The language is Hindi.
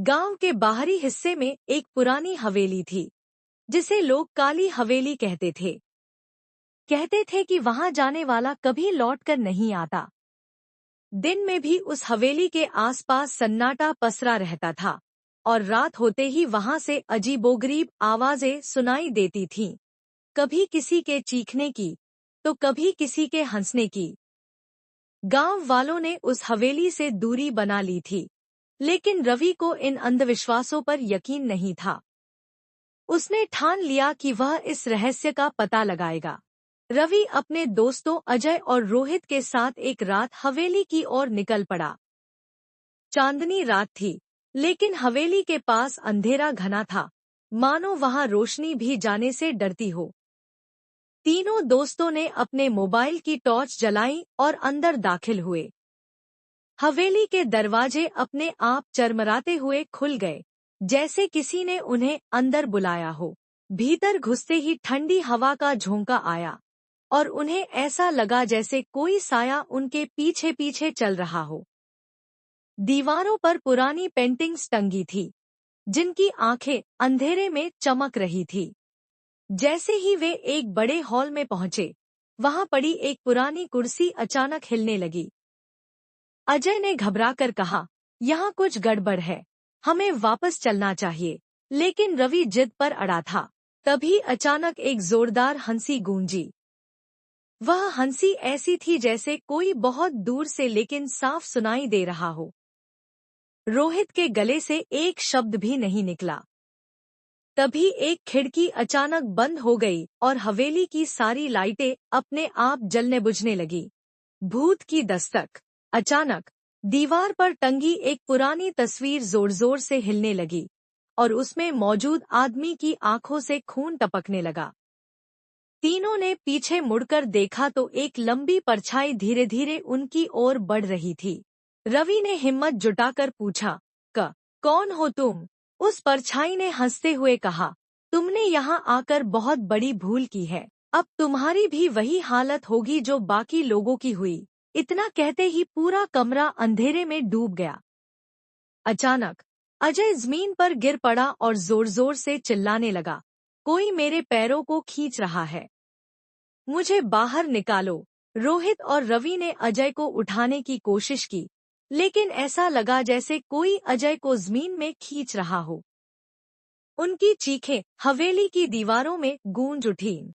गांव के बाहरी हिस्से में एक पुरानी हवेली थी, जिसे लोग काली हवेली कहते थे। कहते थे कि वहां जाने वाला कभी लौटकर नहीं आता। दिन में भी उस हवेली के आसपास सन्नाटा पसरा रहता था और रात होते ही वहां से अजीबोगरीब आवाजें सुनाई देती थीं। कभी किसी के चीखने की, तो कभी किसी के हंसने की। गांव वालों ने उस हवेली से दूरी बना ली थी, लेकिन रवि को इन अंधविश्वासों पर यकीन नहीं था। उसने ठान लिया कि वह इस रहस्य का पता लगाएगा। रवि अपने दोस्तों अजय और रोहित के साथ एक रात हवेली की ओर निकल पड़ा। चांदनी रात थी, लेकिन हवेली के पास अंधेरा घना था, मानो वहां रोशनी भी जाने से डरती हो। तीनों दोस्तों ने अपने मोबाइल की टॉर्च जलाई और अंदर दाखिल हुए। हवेली के दरवाजे अपने आप चरमराते हुए खुल गए, जैसे किसी ने उन्हें अंदर बुलाया हो। भीतर घुसते ही ठंडी हवा का झोंका आया और उन्हें ऐसा लगा जैसे कोई साया उनके पीछे पीछे चल रहा हो। दीवारों पर पुरानी पेंटिंग्स टंगी थी, जिनकी आंखें अंधेरे में चमक रही थी। जैसे ही वे एक बड़े हॉल में पहुंचे, वहां पड़ी एक पुरानी कुर्सी अचानक हिलने लगी। अजय ने घबराकर कहा, यहाँ कुछ गड़बड़ है, हमें वापस चलना चाहिए। लेकिन रवि जिद पर अड़ा था। तभी अचानक एक जोरदार हंसी गूंजी। वह हंसी ऐसी थी जैसे कोई बहुत दूर से लेकिन साफ सुनाई दे रहा हो। रोहित के गले से एक शब्द भी नहीं निकला। तभी एक खिड़की अचानक बंद हो गई और हवेली की सारी लाइटें अपने आप जलने बुझने लगी। भूत की दस्तक। अचानक दीवार पर टंगी एक पुरानी तस्वीर जोर जोर से हिलने लगी और उसमें मौजूद आदमी की आंखों से खून टपकने लगा। तीनों ने पीछे मुड़कर देखा तो एक लंबी परछाई धीरे धीरे उनकी ओर बढ़ रही थी। रवि ने हिम्मत जुटाकर पूछा, कौन हो तुम? उस परछाई ने हंसते हुए कहा, तुमने यहाँ आकर बहुत बड़ी भूल की है। अब तुम्हारी भी वही हालत होगी जो बाकी लोगों की हुई। इतना कहते ही पूरा कमरा अंधेरे में डूब गया। अचानक अजय जमीन पर गिर पड़ा और जोर जोर से चिल्लाने लगा, कोई मेरे पैरों को खींच रहा है, मुझे बाहर निकालो। रोहित और रवि ने अजय को उठाने की कोशिश की, लेकिन ऐसा लगा जैसे कोई अजय को जमीन में खींच रहा हो। उनकी चीखें हवेली की दीवारों में गूंज उठीं।